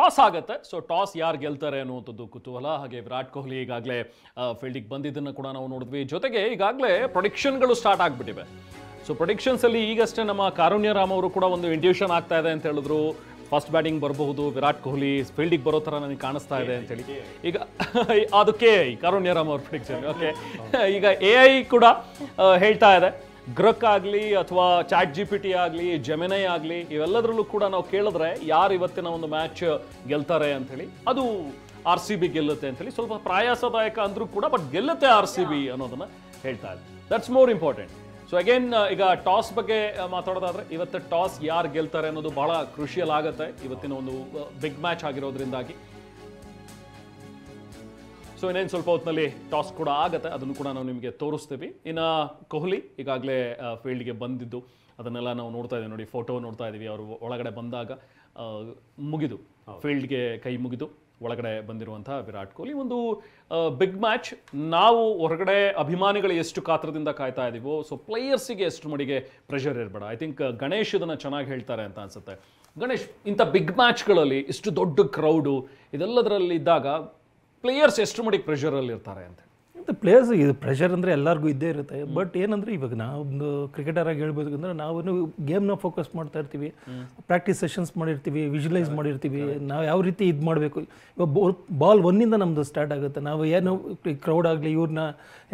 Toss ಆಗುತ್ತೆ. So toss ಯಾರು ಗೆಲ್ತಾರೆ ಅನ್ನುವಂಥದ್ದು ಕುತೂಹಲ. ಹಾಗೆ ವಿರಾಟ್ ಕೊಹ್ಲಿ ಈಗಾಗಲೇ ಫೀಲ್ಡಿಗೆ ಬಂದಿದ್ದನ್ನು ಕೂಡ ನಾವು ನೋಡಿದ್ವಿ. ಜೊತೆಗೆ ಈಗಾಗಲೇ ಪ್ರೊಡಿಕ್ಷನ್ಗಳು ಸ್ಟಾರ್ಟ್ ಆಗಿಬಿಟ್ಟಿವೆ. ಸೊ ಪ್ರೊಡಿಕ್ಷನ್ಸಲ್ಲಿ ಈಗಷ್ಟೇ ನಮ್ಮ ಕಾರುಣ್ಯ ರಾಮ್ ಅವರು ಕೂಡ ಒಂದು ಇಂಟ್ಯೂಷನ್ ಆಗ್ತಾ ಇದೆ ಅಂತ ಹೇಳಿದ್ರು. ಫಸ್ಟ್ ಬ್ಯಾಟಿಂಗ್ ಬರಬಹುದು, ವಿರಾಟ್ ಕೊಹ್ಲಿ ಫೀಲ್ಡಿಗೆ ಬರೋ ಥರ ನನಗೆ ಕಾಣಿಸ್ತಾ ಇದೆ ಅಂತೇಳಿ. ಈಗ ಅದಕ್ಕೆ ಕಾರುಣ್ಯ ರಾಮ್ ಅವ್ರ ಪ್ರಿಡಿಕ್ಷನ್. ಓಕೆ, ಈಗ AI ಕೂಡ ಹೇಳ್ತಾ ಇದೆ, ಗ್ರಕ್ ಆಗಲಿ ಅಥವಾ ChatGPT ಆಗಲಿ, ಜೆಮಿನೈ ಆಗಲಿ, ಇವೆಲ್ಲದರಲ್ಲೂ ಕೂಡ ನಾವು ಕೇಳಿದ್ರೆ ಯಾರು ಇವತ್ತಿನ ಒಂದು ಮ್ಯಾಚ್ ಗೆಲ್ತಾರೆ ಅಂಥೇಳಿ, ಅದು RCB ಗೆಲ್ಲುತ್ತೆ ಅಂತೇಳಿ. ಸ್ವಲ್ಪ ಪ್ರಯಾಸದಾಯಕ ಅಂದ್ರೂ ಕೂಡ ಬಟ್ ಗೆಲ್ಲುತ್ತೆ RCB ಅನ್ನೋದನ್ನ ಹೇಳ್ತಾ ಇದೆ. That's more important. So again ಈಗ ಟಾಸ್ ಬಗ್ಗೆ ಮಾತಾಡೋದಾದ್ರೆ, ಇವತ್ತು ಟಾಸ್ ಯಾರು ಗೆಲ್ತಾರೆ ಅನ್ನೋದು ಬಹಳ ಕ್ರೂಷಿಯಲ್ ಆಗುತ್ತೆ ಇವತ್ತಿನ ಒಂದು ಬಿಗ್ ಮ್ಯಾಚ್ ಆಗಿರೋದ್ರಿಂದಾಗಿ. ಸೊ ಇನ್ನೇನು ಸ್ವಲ್ಪ ಹೊತ್ತಿನಲ್ಲಿ ಟಾಸ್ ಕೂಡ ಆಗುತ್ತೆ, ಅದನ್ನು ಕೂಡ ನಾವು ನಿಮಗೆ ತೋರಿಸ್ತೀವಿ. ಇನ್ನು ಕೊಹ್ಲಿ ಈಗಾಗಲೇ ಫೀಲ್ಡ್ಗೆ ಬಂದಿದ್ದು ಅದನ್ನೆಲ್ಲ ನಾವು ನೋಡ್ತಾ ಇದ್ದೀವಿ. ನೋಡಿ, ಫೋಟೋ ನೋಡ್ತಾ ಇದ್ದೀವಿ. ಅವರು ಒಳಗಡೆ ಬಂದಾಗ ಮುಗಿದು ಫೀಲ್ಡ್ಗೆ ಕೈ ಮುಗಿದು ಒಳಗಡೆ ಬಂದಿರುವಂಥ ವಿರಾಟ್ ಕೊಹ್ಲಿ. ಒಂದು ಬಿಗ್ ಮ್ಯಾಚ್. ನಾವು ಹೊರಗಡೆ ಅಭಿಮಾನಿಗಳು ಎಷ್ಟು ಕಾತ್ರದಿಂದ ಕಾಯ್ತಾ ಇದ್ದೀವೋ, ಸೊ ಪ್ಲೇಯರ್ಸಿಗೆ ಎಷ್ಟು ಮಟ್ಟಿಗೆ ಪ್ರೆಷರ್ ಇರಬೇಡ. ಐ ಥಿಂಕ್ ಗಣೇಶ್ ಇದನ್ನು ಚೆನ್ನಾಗಿ ಹೇಳ್ತಾರೆ ಅಂತ ಅನ್ಸುತ್ತೆ. ಗಣೇಶ್, ಇಂಥ ಬಿಗ್ ಮ್ಯಾಚ್ಗಳಲ್ಲಿ ಇಷ್ಟು ದೊಡ್ಡ ಕ್ರೌಡು ಇದೆಲ್ಲದರಲ್ಲಿ ಇದ್ದಾಗ ಪ್ಲೇಯರ್ಸ್ ಎಷ್ಟು ಮಟ್ಟಿಗೆ ಪ್ರೆಷರಲ್ಲಿ ಇರ್ತಾರೆ ಅಂತ? ಪ್ಲೇಯರ್ಸ್ ಇದು ಪ್ರೆಷರ್ ಅಂದರೆ ಎಲ್ಲರಿಗೂ ಇದ್ದೇ ಇರುತ್ತೆ. ಬಟ್ ಏನಂದರೆ ಇವಾಗ ನಾವೊಂದು ಕ್ರಿಕೆಟರ್ ಆಗಿ ಹೇಳ್ಬೇಕಂದ್ರೆ ನಾವು ಗೇಮ್ನ ಫೋಕಸ್ ಮಾಡ್ತಾ ಇರ್ತೀವಿ, ಪ್ರಾಕ್ಟೀಸ್ ಸೆಷನ್ಸ್ ಮಾಡಿರ್ತೀವಿ, ವಿಜುವಲೈಸ್ ಮಾಡಿರ್ತೀವಿ, ನಾವು ಯಾವ ರೀತಿ ಇದು ಮಾಡಬೇಕು. ಇವಾಗ ಬಾಲ್ 1ಇಂದ ನಮ್ಮದು ಸ್ಟಾರ್ಟ್ ಆಗುತ್ತೆ. ನಾವು ಏನು ಕ್ರೌಡ್ ಆಗಲಿ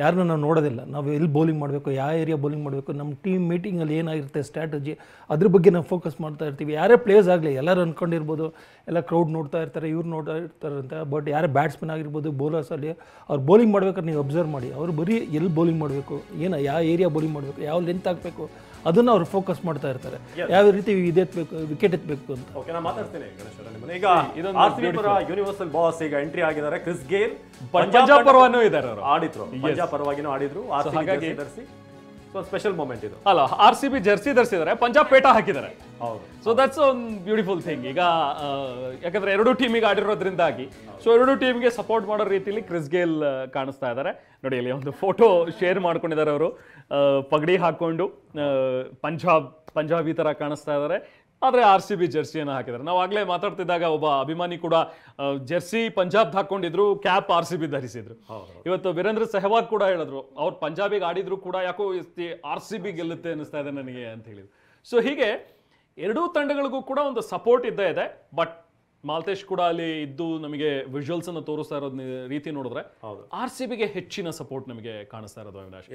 ಯಾರನ್ನ ನಾವು ನೋಡೋದಿಲ್ಲ. ನಾವು ಎಲ್ಲಿ ಬೌಲಿಂಗ್ ಮಾಡಬೇಕು, ಯಾವ ಏರಿಯಾ ಬೌಲಿಂಗ್ ಮಾಡಬೇಕು, ನಮ್ಮ ಟೀಮ್ ಮೀಟಿಂಗಲ್ಲಿ ಏನಾಗಿರುತ್ತೆ ಸ್ಟ್ರಾಟಜಿ, ಅದ್ರ ಬಗ್ಗೆ ನಾವು ಫೋಕಸ್ ಮಾಡ್ತಾ ಇರ್ತೀವಿ. ಯಾರೇ ಪ್ಲೇಯರ್ಸ್ ಆಗಲಿ, ಎಲ್ಲರೂ ಅಂದ್ಕೊಂಡಿರ್ಬೋದು ಎಲ್ಲ ಕ್ರೌಡ್ ನೋಡ್ತಾ ಇರ್ತಾರೆ, ಇವ್ರು ನೋಡ್ತಾ ಇರ್ತಾರೆ ಅಂತ. ಬಟ್ ಯಾರೇ ಬ್ಯಾಟ್ಸ್ಮನ್ ಆಗಿರ್ಬೋದು, ಬೌಲರ್ಸ್ ಅಲ್ಲಿ ಅವ್ರು ಬೌಲಿಂಗ್ ಮಾಡ್ಬೇಕಾದ್ರೆ ನೀವು ಅಬ್ಸರ್ವ್ ಮಾಡಿ, ಅವರು ಬರೀ ಎಲ್ಲಿ ಬೌಲಿಂಗ್ ಮಾಡಬೇಕು, ಯಾವ ಏರಿಯಾ ಬೌಲಿಂಗ್ ಮಾಡಬೇಕು, ಯಾವ ಲೆಂತ್ ಹಾಕಬೇಕು, ಅದನ್ನು ಅವ್ರು ಫೋಕಸ್ ಮಾಡ್ತಾ ಇರ್ತಾರೆ. ಯಾವ ರೀತಿ ಇದೆತ್ಬೇಕು, ವಿಕೆಟ್ ಎತ್ಬೇಕು ಅಂತ. ಓಕೆ, ನಾನು ಮಾತಾಡ್ತೀನಿ ಗಣೇಶ್. ಈಗ RCB ಪರ ಯೂನಿವರ್ಸಲ್ ಬಾಸ್ ಈಗ ಎಂಟ್ರಿ ಆಗಿದ್ದಾರೆ. ಕ್ರಿಸ್ ಗೇಲ್ ಪಂಜಾಬ್ ಪರವಾಗಿನೂ ಇದ್ದಾರೆ, ಆಡಿದ್ರು, ಪಂಜಾಬ್ ಪರವಾಗಿನೂ ಆಡಿದ್ರು. ಹಾಗಾಗಿ ಸೊ ಸ್ಪೆಷಲ್ ಮೂಮೆಂಟ್ ಇದು ಅಲ್ಲ. RCB ಜರ್ಸಿ ಧರಿಸಿದ್ದಾರೆ, ಪಂಜಾಬ್ ಪೇಟ ಹಾಕಿದ್ದಾರೆ. ಹೌದು. So that's one beautiful thing. ಈಗ ಯಾಕಂದ್ರೆ ಎರಡು ಟೀಮಿಗೆ ಆಡಿರೋದ್ರಿಂದಾಗಿ ಸೊ ಎರಡು ಟೀಮ್ಗೆ ಸಪೋರ್ಟ್ ಮಾಡೋ ರೀತಿಯಲ್ಲಿ ಕ್ರಿಸ್ ಗೇಲ್ ಕಾಣಿಸ್ತಾ ಇದ್ದಾರೆ. ನೋಡಿ, ಇಲ್ಲಿ ಒಂದು ಫೋಟೋ ಶೇರ್ ಮಾಡ್ಕೊಂಡಿದ್ದಾರೆ. ಅವರು ಪಗಡಿ ಹಾಕೊಂಡು ಪಂಜಾಬಿ ತರ ಕಾಣಿಸ್ತಾ ಇದ್ದಾರೆ. ಆದರೆ RCB ಜರ್ಸಿಯನ್ನು ಹಾಕಿದ್ದಾರೆ. ನಾವು ಆಗಲೇ ಮಾತಾಡ್ತಿದ್ದಾಗ ಒಬ್ಬ ಅಭಿಮಾನಿ ಕೂಡ ಜರ್ಸಿ ಪಂಜಾಬ್ ಹಾಕೊಂಡಿದ್ರು, ಕ್ಯಾಪ್ RCB ಧರಿಸಿದ್ರು. ಇವತ್ತು ವೀರೇಂದ್ರ ಸೆಹವಾಗ್ ಕೂಡ ಹೇಳಿದ್ರು, ಅವ್ರು ಪಂಜಾಬಿಗೆ ಆಡಿದ್ರು ಕೂಡ ಯಾಕೋ RCB ಗೆಲ್ಲುತ್ತೆ ಅನ್ನಿಸ್ತಾ ಇದೆ ನನಗೆ ಅಂತ ಹೇಳಿದ್ರು. ಸೊ ಹೀಗೆ ಎರಡೂ ತಂಡಗಳಿಗೂ ಕೂಡ ಒಂದು ಸಪೋರ್ಟ್ ಇದ್ದೇ ಇದೆ. ಬಟ್ ಮಾಲ್ತೇಶ್ ಕೂಡ ಅಲ್ಲಿ ಇದ್ದು ನಮಗೆ ವಿಜುವಲ್ಸ್ ಅನ್ನು ತೋರಿಸ್ತಾ ಇರೋ ರೀತಿ ನೋಡಿದ್ರೆ RCBಗೆ ಹೆಚ್ಚಿನ ಸಪೋರ್ಟ್ ನಮಗೆ ಕಾಣಿಸ್ತಾ ಇರೋದು ಅವಿನಾಶ್.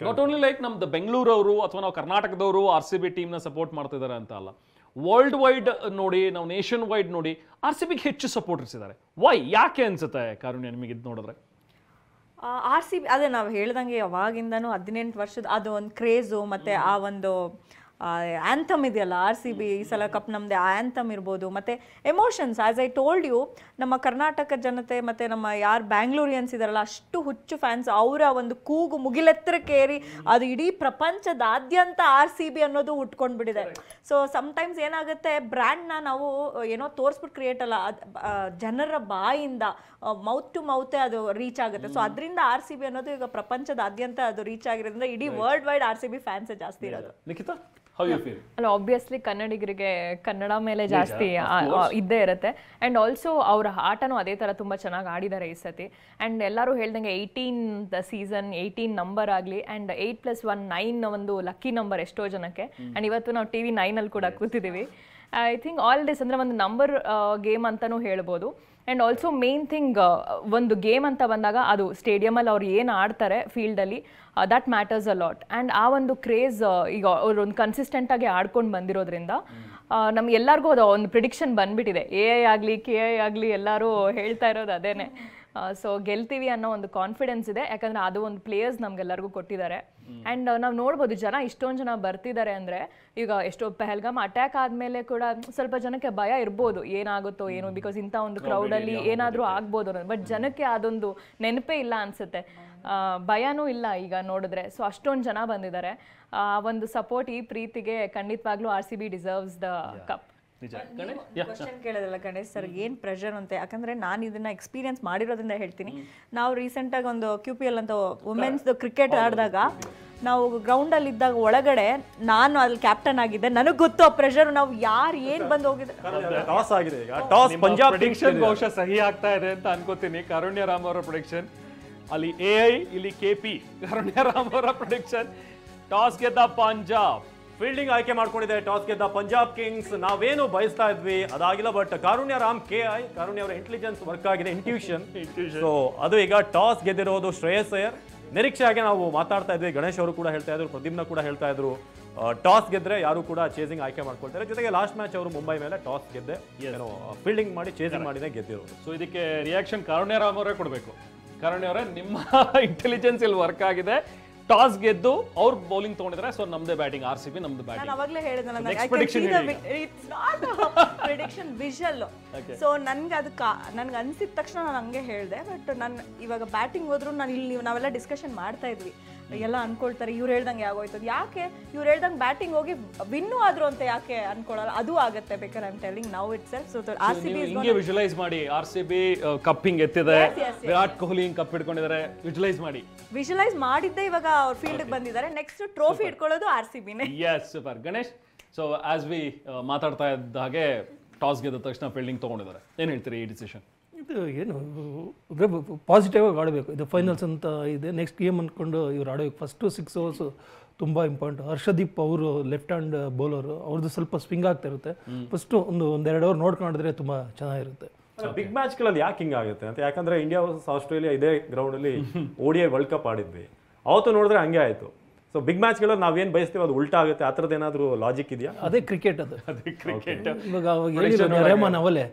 ನಾಟ್ ಓನ್ಲಿ ಲೈಕ್ ನಮ್ದು ಬೆಂಗಳೂರು ಅವರು ಅಥವಾ ನಾವು ಕರ್ನಾಟಕದವರು RCB ಟೀಮ್ನ ಸಪೋರ್ಟ್ ಮಾಡ್ತಿದ್ದಾರೆ ಅಂತ ಅಲ್ಲ. ವರ್ಲ್ಡ್ ವೈಡ್ ನೋಡಿ, ನಾವು ನೇಷನ್ ವೈಡ್ ನೋಡಿ, RCBಗೆ ಹೆಚ್ಚು ಸಪೋರ್ಟರ್ಸ್ ಇದ್ದಾರೆ. ವೈ, ಯಾಕೆ ಅನ್ಸುತ್ತೆ ಕಾರುಣ್ಯ ನಿಮಗೆ ಇದು ನೋಡಿದ್ರೆ? RCB ಅದೇ ನಾವು ಹೇಳ್ದಂಗೆ ಯಾವಾಗಿಂದನೂ 18 ವರ್ಷದ ಅದು ಒಂದು ಕ್ರೇಜು, ಮತ್ತು ಆ ಒಂದು ಆ್ಯಂಥಮ್ ಇದೆಯಲ್ಲ RCB ಈ ಸಲ ಕಪ್ ನಮ್ಮದೇ, ಆ ಆ್ಯಂಥಮ್ ಇರ್ಬೋದು, ಮತ್ತು emotions. As I told you, ನಮ್ಮ ಕರ್ನಾಟಕ ಜನತೆ ಮತ್ತು ನಮ್ಮ ಯಾರು ಬ್ಯಾಂಗ್ಳೂರಿಯನ್ಸ್ ಇದಾರಲ್ಲ, ಅಷ್ಟು ಹುಚ್ಚು ಫ್ಯಾನ್ಸ್. ಅವರ ಒಂದು ಕೂಗು ಮುಗಿಲೆತ್ತರಕ್ಕೇರಿ ಅದು ಇಡೀ ಪ್ರಪಂಚದಾದ್ಯಂತ RCB ಅನ್ನೋದು ಉಟ್ಕೊಂಡ್ಬಿಟ್ಟಿದೆ. ಸೊ ಸಮ್ಟೈಮ್ಸ್ ಏನಾಗುತ್ತೆ, ಬ್ರ್ಯಾಂಡ್ನ ನಾವು ಏನೋ ತೋರಿಸ್ಬಿಟ್ಟು ಕ್ರಿಯೇಟ್ ಅಲ್ಲ, ಜನರ ಬಾಯಿಂದ ಮೌತ್ ಟು ಮೌತೇ ಅದು ರೀಚ್ ಆಗುತ್ತೆ. ಸೊ ಅದರಿಂದ RCB ಅನ್ನೋದು ಈಗ ಪ್ರಪಂಚದಾದ್ಯಂತ ಅದು ರೀಚ್ ಆಗಿರೋದ್ರಿಂದ ಇಡೀ ವರ್ಲ್ಡ್ ವೈಡ್ RCB ಫ್ಯಾನ್ಸೇ ಜಾಸ್ತಿ ಇರೋದು. Nikhita, how you feel? ಅಲ್ಲ, ಆಬ್ವಿಯಸ್ಲಿ ಕನ್ನಡಿಗರಿಗೆ ಕನ್ನಡ ಮೇಲೆ ಜಾಸ್ತಿ ಇದ್ದೇ ಇರುತ್ತೆ. ಆ್ಯಂಡ್ ಆಲ್ಸೋ ಅವರ ಆಟನೂ ಅದೇ ಥರ ತುಂಬ ಚೆನ್ನಾಗಿ ಆಡಿದ್ದಾರೆ ಈ ಸತಿ. ಆ್ಯಂಡ್ ಎಲ್ಲರೂ ಹೇಳ್ದಂಗೆ 18 ಸೀಸನ್ 18 ನಂಬರ್ ಆಗಲಿ, ಆ್ಯಂಡ್ 8+1 9 ಒಂದು ಲಕ್ಕಿ ನಂಬರ್ ಎಷ್ಟೋ ಜನಕ್ಕೆ. ಆ್ಯಂಡ್ ಇವತ್ತು ನಾವು TV 9 ಕೂಡ ಕೂತಿದ್ದೀವಿ. ಐ ಥಿಂಕ್ ಆಲ್ ದಿಸ್ ಅಂದರೆ ಒಂದು ನಂಬರ್ ಗೇಮ್ ಅಂತಲೂ ಹೇಳ್ಬೋದು. ಆ್ಯಂಡ್ ಆಲ್ಸೋ ಮೇನ್ ಥಿಂಗ್, ಒಂದು ಗೇಮ್ ಅಂತ ಬಂದಾಗ ಅದು ಸ್ಟೇಡಿಯಮಲ್ಲಿ ಅವ್ರು ಏನು ಆಡ್ತಾರೆ ಫೀಲ್ಡಲ್ಲಿ, that matters a lot. And ಆ ಒಂದು ಕ್ರೇಜ್ ಈಗ ಅವರು ಒಂದು ಕನ್ಸಿಸ್ಟೆಂಟಾಗಿ ಆಡ್ಕೊಂಡು ಬಂದಿರೋದ್ರಿಂದ ನಮ್ಗೆ ಎಲ್ಲರಿಗೂ ಅದು ಒಂದು ಪ್ರಿಡಿಕ್ಷನ್ ಬಂದ್ಬಿಟ್ಟಿದೆ. AI ಆಗಲಿ KI ಆಗಲಿ ಎಲ್ಲರೂ ಹೇಳ್ತಾ ಇರೋದು ಅದೇನೆ. ಸೊ ಗೆಲ್ತೀವಿ ಅನ್ನೋ ಒಂದು ಕಾನ್ಫಿಡೆನ್ಸ್ ಇದೆ, ಯಾಕಂದರೆ ಅದು ಒಂದು ಪ್ಲೇಯರ್ಸ್ ನಮಗೆಲ್ಲರಿಗೂ ಕೊಟ್ಟಿದ್ದಾರೆ. ಆ್ಯಂಡ್ ನಾವು ನೋಡ್ಬೋದು, ಜನ ಇಷ್ಟೊಂದು ಜನ ಬರ್ತಿದ್ದಾರೆ ಅಂದರೆ, ಈಗ ಎಷ್ಟೋ ಪಹಲ್ಗಾಮ್ ಅಟ್ಯಾಕ್ ಆದಮೇಲೆ ಕೂಡ ಸ್ವಲ್ಪ ಜನಕ್ಕೆ ಭಯ ಇರ್ಬೋದು, ಏನಾಗುತ್ತೋ ಏನೋ, ಬಿಕಾಸ್ ಇಂಥ ಒಂದು ಕ್ರೌಡಲ್ಲಿ ಏನಾದರೂ ಆಗ್ಬೋದು ಅನ್ನೋದು. ಬಟ್ ಜನಕ್ಕೆ ಅದೊಂದು ನೆನಪೇ ಇಲ್ಲ ಅನಿಸುತ್ತೆ, ಭಯನೂ ಇಲ್ಲ ಈಗ ನೋಡಿದ್ರೆ. ಸೊ ಅಷ್ಟೊಂದು ಜನ ಬಂದಿದ್ದಾರೆ. ಒಂದು ಸಪೋರ್ಟ್, ಈ ಪ್ರೀತಿಗೆ ಖಂಡಿತವಾಗ್ಲೂ RCB deserves the cup. Question ಕೇಳೋದಲ್ಲ ಗಣೇಶ್ ಸರ್, ಏನು ಪ್ರೆಷರ್ ಅಂತ. ಯಾಕಂದ್ರೆ ನಾನು ಇದನ್ನ ಎಕ್ಸ್ಪೀರಿಯನ್ಸ್ ಮಾಡಿರೋದ್ರಿಂದ ಹೇಳ್ತೀನಿ. ನಾವು ರೀಸೆಂಟಾಗಿ ಒಂದು QPL ಅಂತ ವುಮೆನ್ಸ್ ಕ್ರಿಕೆಟ್ ಆಡಿದಾಗ ನಾವು ಗ್ರೌಂಡಲ್ಲಿ ಇದ್ದಾಗ ಒಳಗಡೆ ನಾನು ಅಲ್ಲಿ ಕ್ಯಾಪ್ಟನ್ ಆಗಿದ್ದೆ, ನನಗೆ ಗೊತ್ತು ಆ ಪ್ರೆಷರ್, ನಾವು ಯಾರು ಏನು ಬಂದು ಹೋಗಿದೆ. ಟಾಸ್ ಆಗಿದೆ ಈಗ, ಟಾಸ್ ಪಂಜಾಬ್ ಪ್ರೆಡಿಕ್ಷನ್ ಬಹುಶಃ ಸಹಿ ಆಗ್ತಾ ಇದೆ ಅಂತ ಅನ್ಕೋತೀನಿ. ಕಾರುಣ್ಯ ರಾಮ್ ಅವರ ಪ್ರೆಡಿಕ್ಷನ್, ಅಲ್ಲಿ AI, ಇಲ್ಲಿ KP. ಕಾರುಣ್ಯ ರಾಮ್ ಅವರ ಪ್ರೆಡಿಕ್ಷನ್, ಟಾಸ್ ಗೆದ್ದ ಪಂಜಾಬ್. ಫೀಲ್ಡಿಂಗ್ ಆಯ್ಕೆ ಮಾಡ್ಕೊಂಡಿದೆ, ಟಾಸ್ ಗೆದ್ದ ಪಂಜಾಬ್ ಕಿಂಗ್ಸ್. ನಾವೇನು ಬಯಸ್ತಾ ಇದ್ವಿ ಅದಾಗಿಲ್ಲ, ಬಟ್ ಕಾರುಣ್ಯ ರಾಮ್ KI, ಕಾರುಣ್ಯ ಅವರ ಇಂಟೆಲಿಜೆನ್ಸ್ ವರ್ಕ್ ಆಗಿದೆ, ಇಂಟ್ಯೂಷನ್. ಸೊ ಅದು ಈಗ ಟಾಸ್ ಗೆದ್ದಿರೋದು ಶ್ರೇಯಸ್ ಅಯ್ಯರ್. ನಿರೀಕ್ಷೆ ಆಗಿ ನಾವು ಮಾತಾಡ್ತಾ ಇದ್ವಿ, ಗಣೇಶ್ ಅವರು ಕೂಡ ಹೇಳ್ತಾ ಇದ್ರು, ಪ್ರದೀಪ್ನ ಕೂಡ ಹೇಳ್ತಾ ಇದ್ರು, ಟಾಸ್ ಗೆದ್ರೆ ಯಾರು ಕೂಡ ಚೇಸಿಂಗ್ ಆಯ್ಕೆ ಮಾಡ್ಕೊಳ್ತಾರೆ. ಜೊತೆಗೆ ಲಾಸ್ಟ್ ಮ್ಯಾಚ್ ಅವರು ಮುಂಬೈ ಮೇಲೆ ಟಾಸ್ ಗೆದ್ದೆ ಏನೋ ಫೀಲ್ಡಿಂಗ್ ಮಾಡಿ ಚೇಸಿಂಗ್ ಮಾಡಿನೇ ಗೆದ್ದಿರೋದು. ಸೊ ಇದಕ್ಕೆ ರಿಯಾಕ್ಷನ್ ಕಾರುಣ್ಯ ರಾಮ್ ಅವರೇ ಕೊಡಬೇಕು. ಕಾರುಣ್ಯ ಅವರೇ, ನಿಮ್ಮ ಇಂಟೆಲಿಜೆನ್ಸ್ ಇಲ್ಲಿ ವರ್ಕ್ ಆಗಿದೆ, ಟಾಸ್ ಗೆದ್ದು ಅವ್ರು ಬೌಲಿಂಗ್ ತಗೊಂಡಿದ್ರೆ, ಸೊ ನಮ್ದೇ ಬ್ಯಾಟಿಂಗ್, RCB ನಮ್ದು ನಾನು ಬ್ಯಾಟಿಂಗ್. ಅವಾಗಲೇ ಹೇಳಿದೆ, ಪ್ರಿಡಿಕ್ಷನ್ ವಿಷಲ್. ಸೊ ನನ್ಗೆ ಅದು ನನ್ಗೆ ಅನ್ಸಿದ ತಕ್ಷಣ ನಾನು ಹಂಗೆ ಹೇಳಿದೆ. ಬಟ್ ನಾನು ಇವಾಗ ಬ್ಯಾಟಿಂಗ್ ಹೋದ್ರು, ನಾನು ಇಲ್ಲಿ ನಾವೆಲ್ಲ ಡಿಸ್ಕಷನ್ ಮಾಡ್ತಾ ಇದ್ವಿ, ಎಲ್ಲ ಅನ್ಕೊಳ್ತಾರೆ ಇವ್ರು ಹೇಳ್ದಂಗೆ ಆಗೋಯ್ತದ, ಯಾಕೆ ಇವ್ರು ಹೇಳ್ದಂಗೆ ಬ್ಯಾಟಿಂಗ್ ಹೋಗಿ ವಿನ್ನು ಆದ್ರು ಅಂತ ಯಾಕೆ ಅನ್ಕೊಳ್ಳಲ್ಲ, ಅದು ಆಗತ್ತೆ ಬೇಕಾದ್ರೆ. I am telling now itself. So RCB ಹಿಂಗೆ ವಿಜುವಲೈಸ್ ಮಾಡಿ, RCB ಕಪ್ಪಿಂಗ್ ಎತ್ತಿದೆ, ವಿರಾಟ್ ಕೊಹ್ಲಿ ಹಿಂಗ್ ಕಪ್ ಹಿಡ್ಕೊಂಡಿದ್ದಾರೆ, ವಿಜುವಲೈಸ್ ಮಾಡಿ. ವಿಜುವಲೈಸ್ ಮಾಡಿದ್ದೆ, ಇವಾಗ ಅವ್ರ ಫೀಲ್ಡ್ ಬಂದಿದ್ದಾರೆ, ನೆಕ್ಸ್ಟ್ ಟ್ರೋಫಿ ಇಟ್ಕೊಳ್ಳೋದು RCBನೇ. Yes, super. Ganesh, so as we ಮಾತಾಡ್ತಾ ಇದ್ದ ಹಾಗೆ ಟಾಸ್ ಗೆದ್ದ ತಕ್ಷಣ ಫೀಲ್ಡಿಂಗ್ ತಗೊಂಡಿದ್ದಾರೆ, ಏನ್ ಹೇಳ್ತೀರಿ ಈ ಡಿಸಿಷನ್? ಇದು ಏನು ಪಾಸಿಟಿವ್ ಆಗಿ ಆಡಬೇಕು, ಇದು ಫೈನಲ್ಸ್ ಅಂತ ಇದೆ, ನೆಕ್ಸ್ಟ್ ಗೇಮ್ ಅಂದ್ಕೊಂಡು ಇವ್ರು ಆಡಬೇಕು. ಫಸ್ಟು 6 ಓವರ್ಸು ತುಂಬ ಇಂಪಾರ್ಟೆಂಟ್. ಹರ್ಷದೀಪ್ ಅವರು ಲೆಫ್ಟ್ ಹ್ಯಾಂಡ್ ಬೌಲರು, ಅವ್ರದ್ದು ಸ್ವಲ್ಪ ಸ್ವಿಂಗ್ ಆಗ್ತಾ ಇರುತ್ತೆ. ಫಸ್ಟು ಒಂದೆರಡು ಓವರ್ ನೋಡ್ಕೊಂಡಿದ್ರೆ ತುಂಬ ಚೆನ್ನಾಗಿರುತ್ತೆ. ಬಿಗ್ ಮ್ಯಾಚ್ಗಳಲ್ಲಿ ಯಾಕೆ ಹಿಂಗೆ ಆಗುತ್ತೆ ಅಂತ, ಯಾಕಂದ್ರೆ ಇಂಡಿಯಾ ವರ್ಸಸ್ ಆಸ್ಟ್ರೇಲಿಯಾ ಇದೇ ಗ್ರೌಂಡಲ್ಲಿ ODI ವರ್ಲ್ಡ್ ಕಪ್ ಆಡಿದ್ವಿ, ಅವತ್ತು ನೋಡಿದ್ರೆ ಹಂಗೆ ಆಯಿತು. ಸೊ ಬಿಗ್ ಮ್ಯಾಚ್ಗಳಲ್ಲಿ ನಾವೇನು ಬಯಸ್ತೀವಿ ಅದು ಉಲ್ಟಾ ಆಗುತ್ತೆ, ಆ ಥರದ್ದು ಏನಾದರೂ ಲಾಜಿಕ್ ಇದೆಯಾ? ಅದೇ ಕ್ರಿಕೆಟ್ ಅದು. ಕ್ರಿಕೆಟ್ ಇವಾಗ ರೆಹಮಾನ್ ಅವಲೇ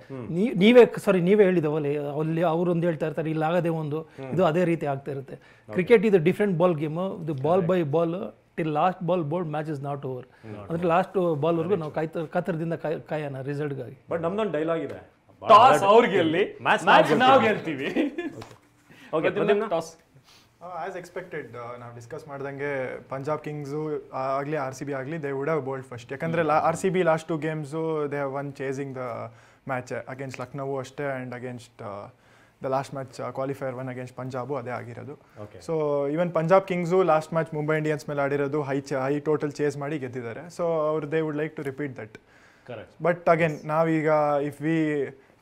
ನೀವೇ ಹೇಳಿದವಲ್ಲೇ, ಅಲ್ಲಿ ಅವರು ಒಂದು ಹೇಳ್ತಾ ಇರ್ತಾರೆ, ಇಲ್ಲಿ ಆಗದೆ ಒಂದು, ಇದು ಅದೇ ರೀತಿ ಆಗ್ತಾ ಇರುತ್ತೆ. ಕ್ರಿಕೆಟ್ ಇದು ಡಿಫ್ರೆಂಟ್ ಬಾಲ್ ಗೇಮ್, ಇದು ball by ball till last ball board match is not over. ಅಂದ್ರೆ ಲಾಸ್ಟ್ ಬಾಲ್ವರೆಗೂ ನಾವು ಕಾತರದಿಂದ ಕಾಯೋಣ ರಿಸಲ್ಟ್ಗಾಗಿ. ಬಟ್ ನಮ್ದೊಂದು ಡೈಲಾಗ್ ಇದೆ, ಟಾಸ್ ಅವ್ರು ಗೆಲ್ಲಿ, ಮ್ಯಾಚ್ ನಾವು ಗೆಲ್ತೀವಿ. ಓಕೆ, ಟಾಸ್ ಆಸ್ ಎಕ್ಸ್ಪೆಕ್ಟೆಡ್ ನಾವು ಡಿಸ್ಕಸ್ ಮಾಡ್ದಂಗೆ ಪಂಜಾಬ್ ಕಿಂಗ್ಸು ಆಗಲಿ RCB ಆಗಲಿ they would have bold first. ಯಾಕಂದರೆ RCB last 2 games they have one chasing the match against Lucknow ಅಷ್ಟೇ, and against the last match qualifier 1 against Punjab ಅದೇ ಆಗಿರೋದು. So even Punjab kings last match Mumbai Indians ಮೇಲೆ ಆಡಿರೋದು high total chase ಮಾಡಿ ಗೆದ್ದಿದ್ದಾರೆ. So ಅವ್ರು they would like to repeat that. But again ನಾವೀಗ if we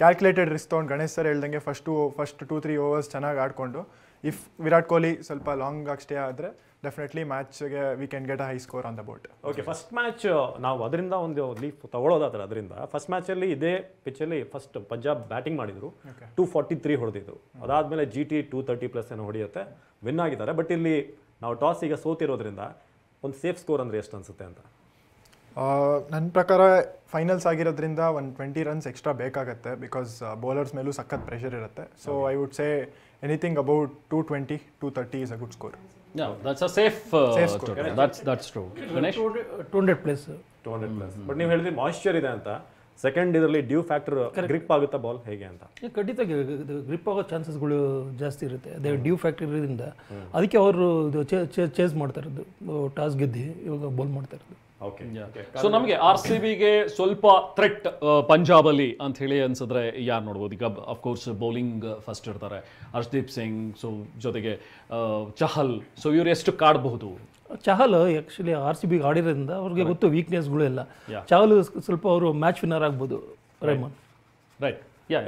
calculated risk ತೊಗೊಂಡು ಗಣೇಶ್ ಸರ್ ಹೇಳ್ದಂಗೆ ಫಸ್ಟ್ 2-3 ಓವರ್ಸ್ ಚೆನ್ನಾಗಿ ಆಡಿಕೊಂಡು, ಇಫ್ ವಿರಾಟ್ ಕೊಹ್ಲಿ ಸ್ವಲ್ಪ ಲಾಂಗ್ ಆಗಿ ಸ್ಟೇ ಆದರೆ ಡೆಫಿನೆಟ್ಲಿ ಮ್ಯಾಚ್ಗೆ we can get a high score on the board. Okay, first match ನಾವು ಅದರಿಂದ ಒಂದು ಲೀಫ್ ತಗೊಳ್ಳೋದಾದ್ರೆ, ಅದರಿಂದ ಫಸ್ಟ್ ಮ್ಯಾಚಲ್ಲಿ ಇದೇ ಪಿಚ್ಚಲ್ಲಿ ಫಸ್ಟ್ ಪಂಜಾಬ್ ಬ್ಯಾಟಿಂಗ್ ಮಾಡಿದ್ರು, 243 ಹೊಡೆದಿದ್ರು. ಅದಾದಮೇಲೆ GT 230+ ಏನೋ ಹೊಡೆಯುತ್ತೆ, ವಿನ್ ಆಗಿದ್ದಾರೆ. ಬಟ್ ಇಲ್ಲಿ ನಾವು ಟಾಸ್ ಈಗ ಸೋತಿರೋದ್ರಿಂದ ಒಂದು ಸೇಫ್ ಸ್ಕೋರ್ ಅಂದರೆ ಎಷ್ಟು ಅನಿಸುತ್ತೆ ಅಂತ? ನನ್ನ ಪ್ರಕಾರ ಫೈನಲ್ಸ್ ಆಗಿರೋದ್ರಿಂದ ಒಂದು 20 ರನ್ಸ್ ಎಕ್ಸ್ಟ್ರಾ ಬೇಕಾಗುತ್ತೆ, ಬಿಕಾಸ್ ಬೌಲರ್ಸ್ ಮೇಲೂ ಸಖತ್ ಪ್ರೆಷರ್ ಇರುತ್ತೆ. So I would say anything about 220-230 is a good score. Yeah, that's a safe score. That's true. Ganesh? 200+. 200+. But ನೀವು ಹೇಳಿದ್ರಿ ಮಾಯಿಶ್ಚರ್ ಇದೆ ಅಂತ, ಸೆಕೆಂಡ್ ಇದರಲ್ಲಿ ಡ್ಯೂ ಫ್ಯಾಕ್ಟರ್ ಗ್ರಿಪ್ ಆಗುತ್ತಾ ಬಾಲ್ ಹೇಗೆ ಅಂತ? ಖಂಡಿತ ಗ್ರಿಪ್ ಆಗೋ ಚಾನ್ಸಸ್ಗಳು ಜಾಸ್ತಿ ಇರುತ್ತೆ, ಅದೇ ಡ್ಯೂ ಫ್ಯಾಕ್ಟರ್ ಇರೋದ್ರಿಂದ. ಅದಕ್ಕೆ ಅವರು ಇದು ಚೇಸ್ ಮಾಡ್ತಾ ಇರೋದು, ಟಾಸ್ ಗೆದ್ದು ಇವಾಗ ಬೌಲ್ ಮಾಡ್ತಾ ಇರೋದು. ಸೊ ನಮಗೆ RCBಗೆ ಸ್ವಲ್ಪ ಥ್ರೆಟ್ ಪಂಜಾಬಲ್ಲಿ ಅಂತ ಹೇಳಿ ಅನ್ಸಿದ್ರೆ ಯಾರು ನೋಡ್ಬೋದು? ಈಗ ಅಫ್ಕೋರ್ಸ್ ಬೌಲಿಂಗ್ ಫಸ್ಟ್ ಇರ್ತಾರೆ, ಹರ್ಷದೀಪ್ ಸಿಂಗ್, ಸೊ ಜೊತೆಗೆ ಚಹಲ್, ಸೊ ಇವ್ರು ಎಷ್ಟು ಕಾಡಬಹುದು? ಚಹಲ್ ಆ್ಯಕ್ಚುಲಿ RCB ಆಡಿರೋದ್ರಿಂದ ಅವ್ರಿಗೆ ಗೊತ್ತು ವೀಕ್ನೆಸ್ಗಳು ಎಲ್ಲ. ಚಹಲ್ ಸ್ವಲ್ಪ ಅವರು ಮ್ಯಾಚ್ ವಿನ್ನರ್ ಆಗ್ಬೋದು. ರೆಹಮಾನ್ ರೈಟ್.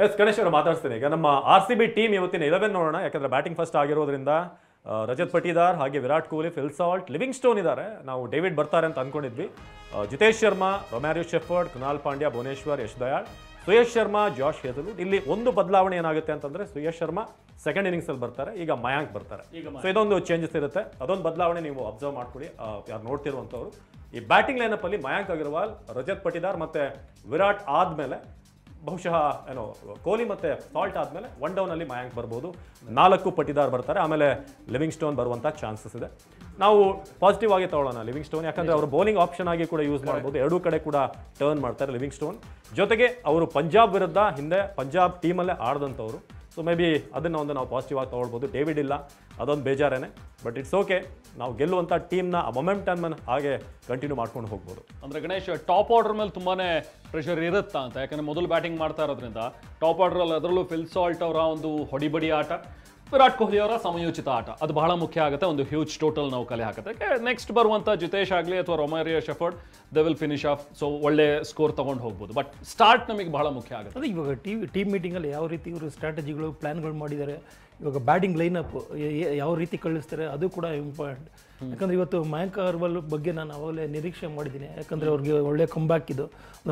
ಎಸ್, ಗಣೇಶ್ ಅವರು ಮಾತಾಡ್ತೇನೆ. ಈಗ ನಮ್ಮ RCB ಟೀಮ್ ಇವತ್ತಿನ 11 ನೋಡೋಣ, ಯಾಕಂದ್ರೆ ಬ್ಯಾಟಿಂಗ್ ಫಸ್ಟ್ ಆಗಿರೋದ್ರಿಂದ ರಜತ್ ಪಟಿದಾರ್, ಹಾಗೆ Virat Kohli, Phil Salt, Livingstone ಇದ್ದಾರೆ. ನಾವು ಡೇವಿಡ್ ಬರ್ತಾರೆ ಅಂತ ಅನ್ಕೊಂಡಿದ್ವಿ. Jitesh Sharma, Romario Shepherd, Krunal Pandya, Bhuvneshwar, Yash Dayal, Suyash Sharma, Josh Hazlewood. ಇಲ್ಲಿ ಒಂದು ಬದಲಾವಣೆ ಏನಾಗುತ್ತೆ ಅಂತಂದ್ರೆ, ಸುಯೇಶ್ ಶರ್ಮಾ ಸೆಕೆಂಡ್ ಇನ್ನಿಂಗ್ಸ್ ಅಲ್ಲಿ ಬರ್ತಾರೆ, ಈಗ ಮಯಾಂಕ್ ಬರ್ತಾರೆ. ಸೊ ಇದೊಂದು ಚೇಂಜಸ್ ಇರುತ್ತೆ, ಅದೊಂದು ಬದಲಾವಣೆ ನೀವು ಅಬ್ಸರ್ವ್ ಮಾಡ್ಕೊಳ್ಳಿ ಯಾರು ನೋಡ್ತಿರುವಂಥವ್ರು. ಈ ಬ್ಯಾಟಿಂಗ್ ಲೈನಪ್ ಅಲ್ಲಿ ಮಯಾಂಕ್ ಅಗರ್ವಾಲ್, ರಜತ್ ಪಟಿದಾರ್ ಮತ್ತೆ ವಿರಾಟ್ ಆದ್ಮೇಲೆ ಬಹುಶಃ ಏನೋ ಕೊಹ್ಲಿ ಮತ್ತೆ ಸಾಲ್ಟ್ ಆದಮೇಲೆ 1 ಡೌನ್ ಅಲ್ಲಿ ಮಯಾಂಕ್ ಬರ್ಬೋದು, 4 ಪಟಿದಾರ್ ಬರ್ತಾರೆ, ಆಮೇಲೆ ಲಿವಿಂಗ್ ಸ್ಟೋನ್ ಬರುವಂಥ ಚಾನ್ಸಸ್ ಇದೆ. ನಾವು ಪಾಸಿಟಿವ್ ಆಗಿ ತಗೊಳ್ಳೋಣ ಲಿವಿಂಗ್ ಸ್ಟೋನ್, ಯಾಕಂದ್ರೆ ಅವರು ಬೌಲಿಂಗ್ ಆಪ್ಷನ್ ಆಗಿ ಕೂಡ ಯೂಸ್ ಮಾಡ್ಬೋದು, ಎರಡೂ ಕಡೆ ಕೂಡ ಟರ್ನ್ ಮಾಡ್ತಾರೆ ಲಿವಿಂಗ್ ಸ್ಟೋನ್. ಜೊತೆಗೆ ಅವರು ಪಂಜಾಬ್ ವಿರುದ್ಧ ಹಿಂದೆ ಪಂಜಾಬ್ ಟೀಮಲ್ಲೇ ಆಡಿದಂಥವ್ರು, ಸೊ ಮೇ ಬಿ ಅದನ್ನು ಒಂದು ನಾವು ಪಾಸಿಟಿವ್ ಆಗಿ ತೊಗೊಳ್ಬೋದು. ಡೇವಿಡ್ ಇಲ್ಲ, ಅದೊಂದು ಬೇಜಾರೇನೆ, ಬಟ್ ಇಟ್ಸ್ ಓಕೆ. ನಾವು ಗೆಲ್ಲುವಂಥ ಟೀಮ್ನ ಮೊಮೆಂಟಮ್ ಹಾಗೆ ಕಂಟಿನ್ಯೂ ಮಾಡ್ಕೊಂಡು ಹೋಗ್ಬೋದು. ಅಂದರೆ ಗಣೇಶ್, ಟಾಪ್ ಆರ್ಡರ್ ಮೇಲೆ ತುಂಬಾ ಪ್ರೆಷರ್ ಇರುತ್ತಾ ಅಂತ? ಯಾಕಂದರೆ ಮೊದಲು ಬ್ಯಾಟಿಂಗ್ ಮಾಡ್ತಾ ಇರೋದ್ರಿಂದ ಟಾಪ್ ಆರ್ಡ್ರಲ್ಲಿ, ಅದರಲ್ಲೂ ಫಿಲ್ ಸಾಲ್ಟ್ ಅವರ ಒಂದು ಹೊಡಿಬಡಿ ಆಟ, ವಿರಾಟ್ ಕೊಹ್ಲಿ ಅವರ ಸಮಯೋಚಿತ ಆಟ ಅದು ಬಹಳ ಮುಖ್ಯ ಆಗುತ್ತೆ. ಒಂದು ಹ್ಯೂಜ್ ಟೋಟಲ್ ನಾವು ಕಲೆ ಹಾಕುತ್ತೆ. ನೆಕ್ಸ್ಟ್ ಬರುವಂಥ ಜಿತೇಶ್ ಆಗಲಿ ಅಥವಾ Romario Shepherd they will finish off. So ಒಳ್ಳೆ ಸ್ಕೋರ್ ತಗೊಂಡು ಹೋಗ್ಬೋದು. ಬಟ್ ಸ್ಟಾರ್ಟ್ ನಮಗೆ ಬಹಳ ಮುಖ್ಯ ಆಗುತ್ತೆ. ಅದೇ ಇವಾಗ ಟೀಮ್ ಮೀಟಿಂಗಲ್ಲಿ ಯಾವ ರೀತಿ ಇವರು ಸ್ಟ್ರಾಟಜಿಗಳು ಪ್ಲ್ಯಾನ್ಗಳು ಮಾಡಿದ್ದಾರೆ, ಇವಾಗ ಬ್ಯಾಟಿಂಗ್ ಲೈನಪ್ ಯಾವ ರೀತಿ ಕಳಿಸ್ತಾರೆ ಅದು ಕೂಡ ಇಂಪಾರ್ಟೆಂಟ್. ಯಾಕಂದರೆ ಇವತ್ತು ಮಯಾಂಕ್ ಅಗರ್ವಾಲ್ ಬಗ್ಗೆ ನಾನು ಅವಾಗಲೇ ನಿರೀಕ್ಷೆ ಮಾಡಿದ್ದೀನಿ. ಯಾಕಂದರೆ ಅವ್ರಿಗೆ ಒಳ್ಳೆ ಕಂಬ್ಯಾಕ್ ಇದು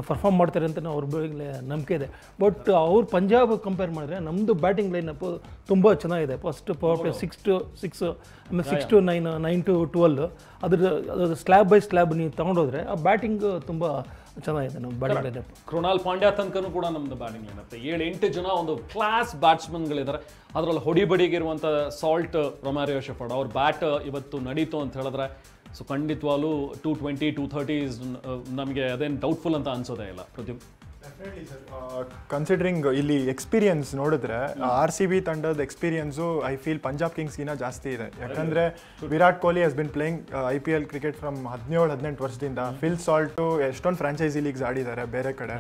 ಪರ್ಫಾರ್ಮ್ ಮಾಡ್ತಾರೆ ಅಂತ ಅವ್ರ ಬಗ್ಗೆ ನಂಬಿಕೆ ಇದೆ. ಬಟ್ ಅವ್ರು ಪಂಜಾಬ್ ಕಂಪೇರ್ ಮಾಡಿದ್ರೆ ನಮ್ಮದು ಬ್ಯಾಟಿಂಗ್ ಲೈನಪ್ ತುಂಬ ಚೆನ್ನಾಗಿದೆ. ಫಸ್ಟ್ ಪವರ್ ಪ್ಲೇ 6-6 ಆಮೇಲೆ 6-9 9-12 ಅದ್ರ ಸ್ಲ್ಯಾಬ್ ಬೈ ಸ್ಲ್ಯಾಬ್ ನೀವು ತೊಗೊಂಡೋದ್ರೆ ಆ ಬ್ಯಾಟಿಂಗ್ ತುಂಬ ಚೆನ್ನಾಗಿದೆ ನಮ್ಮ ಬ್ಯಾಟಿಂಗ್ ಲೈನಪ್. ಕೃಣಾಲ್ ಪಾಂಡ್ಯ ತನಕನೂ ಕೂಡ ನಮ್ಮದು ಬ್ಯಾಟಿಂಗ್ ಲೈನಪ್ 7-8 ಜನ ಒಂದು ಕ್ಲಾಸ್ ಬ್ಯಾಟ್ಸ್ಮನ್ಗಳಿದ್ದಾರೆ. ಅದರಲ್ಲಿ ಹೊಡಿಬಡಿಗಿರುವಂಥ ಸಾಲ್ಟ್ ರೊಮಾರಿಯೋ ಶೆಫರ್ಡ್ ಅವ್ರ ಬ್ಯಾಟ್ ಇವತ್ತು ನಡೀತು ಅಂತ ಹೇಳಿದ್ರೆ ಸೊ ಖಂಡಿತವಾಗ್ಲೂ 220 230 ನಮಗೆ ಅದೇನು ಡೌಟ್ಫುಲ್ ಅಂತ ಅನ್ಸೋದೇ ಇಲ್ಲ. ಪ್ರತಿಯೊಬ್ಬ ಕನ್ಸಿಡರಿಂಗ್ ಇಲ್ಲಿ ಎಕ್ಸ್ಪೀರಿಯನ್ಸ್ ನೋಡಿದ್ರೆ RCB ತಂಡದ ಎಕ್ಸ್ಪೀರಿಯನ್ಸು ಐ ಫೀಲ್ ಪಂಜಾಬ್ ಕಿಂಗ್ಸ್ಗಿನ ಜಾಸ್ತಿ ಇದೆ. ಯಾಕಂದರೆ Virat Kohli has been playing IPL cricket from 17-18 ವರ್ಷದಿಂದ. ಫಿಲ್ ಸಾಲ್ಟು ಎಷ್ಟೊಂದು ಫ್ರಾಂಚೈಸಿ ಲೀಗ್ಸ್ ಆಡಿದ್ದಾರೆ ಬೇರೆ ಕಡೆ,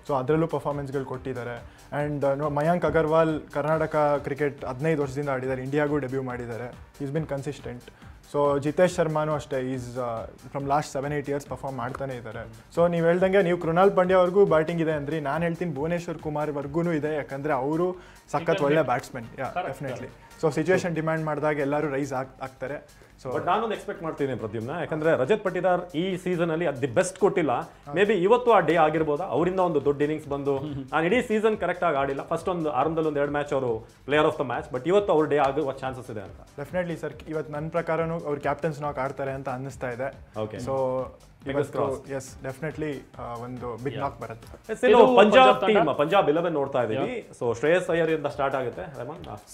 ಸೊ ಅದರಲ್ಲೂ ಪರ್ಫಾರ್ಮೆನ್ಸ್ಗಳು ಕೊಟ್ಟಿದ್ದಾರೆ. ಆ್ಯಂಡ್ ಮಯಾಂಕ್ ಅಗರ್ವಾಲ್ ಕರ್ನಾಟಕ ಕ್ರಿಕೆಟ್ 15 ವರ್ಷದಿಂದ ಆಡಿದ್ದಾರೆ, ಇಂಡಿಯಾಗೂ ಡೆಬ್ಯೂ ಮಾಡಿದ್ದಾರೆ. Is been consistent. So Jitesh ಶರ್ಮಾನು ಅಷ್ಟೇ, is from last 7-8 years perform ಮಾಡ್ತಾನೆ ಇದ್ದಾರೆ. ಸೊ ನೀವು ಹೇಳ್ದಂಗೆ ನೀವು ಕೃಣಾಲ್ ಪಾಂಡ್ಯ ಅವ್ರಿಗೂ ಬ್ಯಾಟಿಂಗ್ ಇದೆ ಅಂದ್ರೆ ನಾನು ಹೇಳ್ತೀನಿ ಭುವನೇಶ್ವರ್ ಕುಮಾರ್ ವರ್ಗೂ ಇದೆ. ಯಾಕಂದರೆ ಅವರು ಸಖತ್ ಒಳ್ಳೆ batsman. Definitely. So situation demand ಮಾಡಿದಾಗ ಎಲ್ಲರೂ ರೈಸ್ ಆಗ್ತಾರೆ. ಸೊ ಬಟ್ ನಾನೊಂದು ಎಕ್ಸ್ಪೆಕ್ಟ್ ಮಾಡ್ತೀನಿ ಪ್ರದ್ಯುಮ್ನ, ಯಾಕಂದ್ರೆ ರಜತ್ ಪಟಿದಾರ್ ಈ ಸೀಸನ್ ಅಲ್ಲಿ ದಿ ಬೆಸ್ಟ್ ಕೊಟ್ಟಿಲ್ಲ. ಮೇ ಬಿ ಇವತ್ತು ಆ ಡೇ ಆಗಿರ್ಬೋದಾ, ಅವರಿಂದ ಒಂದು ದೊಡ್ಡ ಇನ್ನಿಂಗ್ಸ್ ಬಂದು ನಾನು ಇಡೀ ಸೀಸನ್ ಕರೆಕ್ಟ್ ಆಗಿ ಆಡಿಲ್ಲ, ಫಸ್ಟ್ ಒಂದು ಆರಂಭದಲ್ಲಿ ಒಂದು 2 ಮ್ಯಾಚ್ ಅವರು player of the match, but ಇವತ್ತು ಅವ್ರ ಡೇ ಆಗುವ ಚಾನ್ಸಸ್ ಇದೆ ಅಂತ. ಡೆಫಿನೆಟ್ಲಿ ಸರ್, ಇವತ್ತು ನನ್ನ ಪ್ರಕಾರನೂ ಅವ್ರ ಕ್ಯಾಪ್ಟನ್ಸ್ ನಾಕ್ ಆಡ್ತಾರೆ ಅಂತ ಅನ್ನಿಸ್ತಾ ಇದೆ. Okay. ಸೊ ಎಸ್ ಡೆಫಿನೆಟ್ಲಿ ಒಂದು ಬಿಗ್ ನಾಕ್ ಬರುತ್ತೆ. ಪಂಜಾಬ್ 11 ನೋಡ್ತಾ ಇದೀವಿ. ಸೊ ಶ್ರೇಯಸ್ ಅಯ್ಯರ್ ಇಂದ ಸ್ಟಾರ್ಟ್ ಆಗುತ್ತೆ.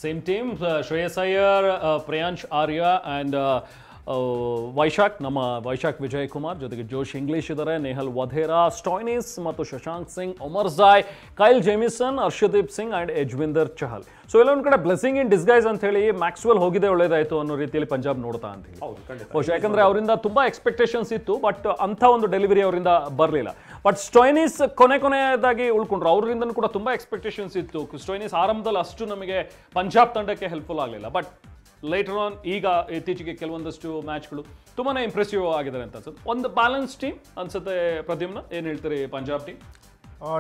Same team Shreyas Iyer, Priyansh Arya and Vyshak Vijay Kumar, ಜೊತೆಗೆ ಜೋಶ್ ಇಂಗ್ಲಿಷ್ ಇದ್ದಾರೆ, ನೇಹಲ್ ವಧೇರಾ, ಸ್ಟಾಯ್ನಿಸ್ ಮತ್ತು Shashank Singh, Omarzai, Kyle Jamieson, Harshdeep Singh and Yuzvendra Chahal. So ಎಲ್ಲೊಂದು ಕಡೆ ಬ್ಲೆಸ್ಸಿಂಗ್ ಇನ್ ಡಿಸ್ಗೈಸ್ ಅಂತ ಹೇಳಿ ಮ್ಯಾಕ್ಸ್ವೆಲ್ ಹೋಗಿದೆ ಒಳ್ಳೇದಾಯಿತು ಅನ್ನೋ ರೀತಿಯಲ್ಲಿ ಪಂಜಾಬ್ ನೋಡ್ತಾ ಅಂತ ಹೇಳಿ ಬಹುಶಃ. ಯಾಕಂದರೆ ಅವರಿಂದ ತುಂಬ ಎಕ್ಸ್ಪೆಕ್ಟೇಷನ್ಸ್ ಇತ್ತು, ಬಟ್ ಅಂಥ ಒಂದು ಡೆಲಿವರಿ ಅವರಿಂದ ಬರಲಿಲ್ಲ. ಬಟ್ ಸ್ಟೋಯ್ನಿಸ್ ಕೊನೆಯದಾಗಿ ಉಳ್ಕೊಂಡ್ರು, ಅವರಿಂದ ಕೂಡ ತುಂಬ ಎಕ್ಸ್ಪೆಕ್ಟೇಷನ್ಸ್ ಇತ್ತು. ಸ್ಟೋಯ್ನಿಸ್ ಆರಂಭದಲ್ಲಿ ಅಷ್ಟು ನಮಗೆ ಪಂಜಾಬ್ ತಂಡಕ್ಕೆ ಹೆಲ್ಪ್ಫುಲ್ ಆಗಲಿಲ್ಲ, ಬಟ್ ಲೇಟರ್ ಆನ್ ಈಗ ಇತ್ತೀಚೆಗೆ ಕೆಲವೊಂದಷ್ಟು ಮ್ಯಾಚ್ಗಳು ತುಂಬಾ ಇಂಪ್ರೆಸಿವ್ ಆಗಿದ್ದಾರೆ ಅಂತ ಅನ್ಸುತ್ತೆ. ಒಂದು ಬ್ಯಾಲೆನ್ಸ್ ಟೀಮ್ ಅನ್ಸುತ್ತೆ. ಪ್ರದ್ಯುಮ್ನ ಏನು ಹೇಳ್ತೀರಿ ಪಂಜಾಬ್ ಟೀಮ್?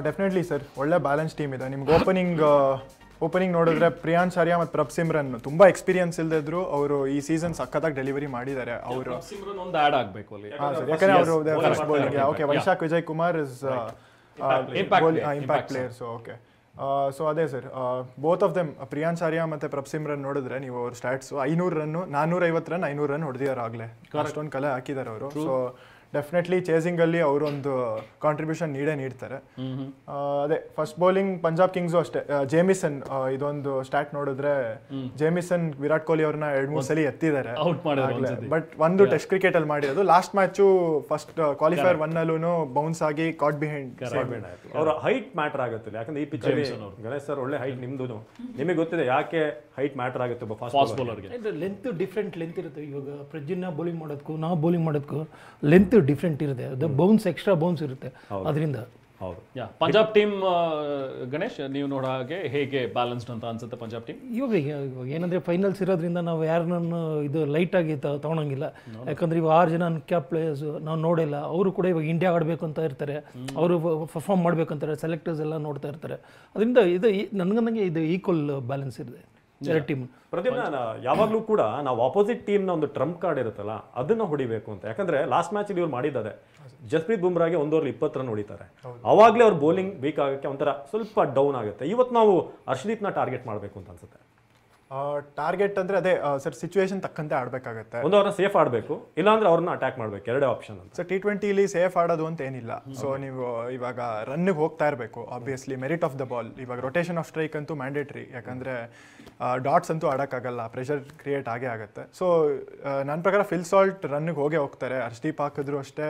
ಡೆಫಿನೆಟ್ಲಿ ಸರ್, ಒಳ್ಳೆ ಬ್ಯಾಲೆನ್ಸ್ ಟೀಮ್ ಇದೆ. ನಿಮ್ಗೆ ಓಪನಿಂಗ್ ನೋಡಿದ್ರೆ ಪ್ರಿಯಾಂಶ್ ಆರ್ಯ ಮತ್ತು ಪ್ರಭ್ ಸಿಮ್ರನ್ ತುಂಬ ಎಕ್ಸ್ಪೀರಿಯನ್ಸ್ ಇಲ್ಲದಿದ್ರು ಅವರು ಈ ಸೀಸನ್ ಸಕ್ಕತ್ತಾಗಿ ಡೆಲಿವರಿ ಮಾಡಿದ್ದಾರೆ. ಅವರು ಒಂದು ಆ್ಯಡ್ ಆಗಬೇಕು ಅಲ್ಲಿ, ಯಾಕಂದ್ರೆ ಅವರು first bowling. Okay, Vyshak Vijay Kumar is impact player. So okay, so ಅದೇ sir, both of them Priyansh Arya ಮತ್ತು ಪ್ರಭ್ ಸಿಮ್ರನ್ ನೋಡಿದ್ರೆ ನೀವು ಅವ್ರ ಸ್ಟ್ಯಾಟ್ಸು 500 ರನ್ನು 450 ರನ್ 500 ರನ್ ಹೊಡೆದಿದ್ದಾರೆ ಆಗಲೇ. ಅಷ್ಟೊಂದು ಕಲೆ ಹಾಕಿದ್ದಾರೆ ಅವರು. ಸೊ ಡೆಫಿನೆಟ್ಲಿ ಚೇಸಿಂಗಲ್ಲಿ ಅವರೊಂದು ಕಾಂಟ್ರಿಬ್ಯೂಷನ್ ನೀಡ್ತಾರೆ. ಅದೇ ಫಸ್ಟ್ ಬೌಲಿಂಗ್ ಪಂಜಾಬ್ ಕಿಂಗ್ಸು ಅಷ್ಟೇ. ಜೇಮಿಸನ್, ಇದೊಂದು ಸ್ಟಾಟ್ ನೋಡಿದ್ರೆ ಜೇಮಿಸನ್ ವಿರಾಟ್ ಕೊಹ್ಲಿ ಅವ್ರನ್ನ 2-3 ಸಲ ಎತ್ತಿದ್ದಾರೆ. ಬಟ್ ಒಂದು ಟೆಸ್ಟ್ ಕ್ರಿಕೆಟ್ ಅಲ್ಲಿ ಮಾಡಿರೋದು. Last match first qualifier 1 bounce ಆಗಿ ಕಾಟ್ ಬಿಹೈಂಡ್. ಅವರ ಹೈಟ್ ಮ್ಯಾಟರ್ ಆಗುತ್ತೆ, ಯಾಕಂದ್ರೆ ಈ ಪಿಚ್ ಗಣೇಶ್ ಸರ್ ಒಳ್ಳೆ ಹೈಟ್. ನಿಮ್ದು ನಿಮಗೆ ಗೊತ್ತಿದೆ ಯಾಕೆ ಹೈಟ್ ಮ್ಯಾಟರ್ ಆಗುತ್ತೆ ಫಾಸ್ಟ್ ಬೌಲರ್ಗೆ? ಲೆಂತ್ ಡಿಫ್ರೆಂಟ್ ಲೆಂತ್ ಇರುತ್ತೆ. ಇವಾಗ ಪ್ರಜ್ಜಿನ ಬೌಲಿಂಗ್ ಮಾಡೋದಕ್ಕೂ ನಾವು ಬೌಲಿಂಗ್ ಮಾಡೋದಕ್ಕೂ ಲೆಂತ್ ಡಿಫ್ರೆಂಟ್ ಇರುತ್ತೆ. ಅದು ಬೌನ್ಸ್ ಎಕ್ಸ್ಟ್ರಾ ಬೌನ್ಸ್ ಇರುತ್ತೆ ಅದರಿಂದ. ಹೌದು. ಪಂಜಾಬ್ ಟೀಮ್ ಗಣೇಶ್ ನೀವು ನೋಡೋ ಹಾಗೆ ಹೇಗೆ ಬ್ಯಾಲೆನ್ಸ್ಡ್ ಅಂತ ಅನ್ಸುತ್ತೆ ಪಂಜಾಬ್ ಟೀಮ್? ಇವಾಗ ಏನಂದ್ರೆ ಫೈನಲ್ಸ್ ಇರೋದ್ರಿಂದ ನಾವು ಯಾರನ್ನೂ ಇದು ಲೈಟಾಗಿ ತಗೊಳಂಗಿಲ್ಲ. ಯಾಕಂದ್ರೆ ಇವಾಗ 6 ಜನ ಕ್ಯಾಪ್ ಪ್ಲೇಯರ್ಸ್ ನಾವು ನೋಡಿಲ್ಲ. ಅವರು ಕೂಡ ಇವಾಗ ಇಂಡಿಯಾ ಆಡಬೇಕು ಅಂತ ಇರ್ತಾರೆ, ಅವರು ಪರ್ಫಾರ್ಮ್ ಮಾಡ್ಬೇಕಂತಾರೆ, ಸೆಲೆಕ್ಟರ್ಸ್ ಎಲ್ಲ ನೋಡ್ತಾ ಇರ್ತಾರೆ. ಅದರಿಂದ ಇದು ನನಗಂದಂಗೆ ಇದು ಈಕ್ವಲ್ ಬ್ಯಾಲೆನ್ಸ್ ಇದೆ ಟೀಮ್. ಪ್ರದೀಪ್, ಯಾವಾಗಲೂ ಕೂಡ ನಾವು ಆಪೋಸಿಟ್ ಟೀಮ್ನ ಒಂದು ಟ್ರಂಪ್ ಕಾರ್ಡ್ ಇರುತ್ತಲ್ಲ ಅದನ್ನ ಹೊಡಿಬೇಕು ಅಂತ. ಯಾಕಂದ್ರೆ ಲಾಸ್ಟ್ ಮ್ಯಾಚ್ ಇವ್ರು ಮಾಡಿದ್ದಾರೆ, ಜಸ್ಪ್ರೀತ್ ಬುಮ್ರಾಗೆ 1 ಓವರ್ 20 ರನ್ ಹೊಡಿತಾರೆ. ಅವಾಗಲೇ ಅವ್ರ ಬೌಲಿಂಗ್ ವೀಕ್ ಆಗಕ್ಕೆ ಒಂಥರ ಸ್ವಲ್ಪ ಡೌನ್ ಆಗುತ್ತೆ. ಇವತ್ತು ನಾವು ಹರ್ಷದೀಪ್ನ ಟಾರ್ಗೆಟ್ ಮಾಡಬೇಕು ಅಂತ ಅನ್ಸುತ್ತೆ. ಟಾರ್ಗೆಟ್ ಅಂದ್ರೆ ಅದೇ ಸರ್, ಸಿಚುವೇಶನ್ ತಕ್ಕಂತೆ ಆಡಬೇಕಾಗತ್ತೆ. ಒಂದು ಅವ್ರನ್ನ ಸೇಫ್ ಆಡಬೇಕು, ಇಲ್ಲಾಂದ್ರೆ ಅವ್ರನ್ನ ಅಟ್ಯಾಕ್ ಮಾಡಬೇಕು, ಎರಡೇ ಆಪ್ಷನ್ ಅಂತ. ಸರ್ T20 ಸೇಫ್ ಆಡೋದು ಅಂತ ಏನಿಲ್ಲ. ಸೊ ನೀವು ಇವಾಗ ರನ್ಗೆ ಹೋಗ್ತಾ ಇರಬೇಕು. Obviously merit of the ball. ಇವಾಗ ರೊಟೇಷನ್ ಆಫ್ ಸ್ಟ್ರೈಕ್ ಅಂತೂ ಮ್ಯಾಂಡೇಟ್ರಿ, ಯಾಕಂದ್ರೆ ಡಾಟ್ಸ್ ಅಂತೂ ಆಡೋಕ್ಕಾಗಲ್ಲ, ಪ್ರೆಷರ್ ಕ್ರಿಯೇಟ್ ಆಗೇ ಆಗುತ್ತೆ. ಸೊ ನನ್ನ ಪ್ರಕಾರ ಫಿಲ್ ಸಾಲ್ಟ್ ರನ್ಗೆ ಹೋಗ್ತಾರೆ. ಹರ್ಷದೀಪ್ ಹಾಕಿದ್ರು ಅಷ್ಟೇ,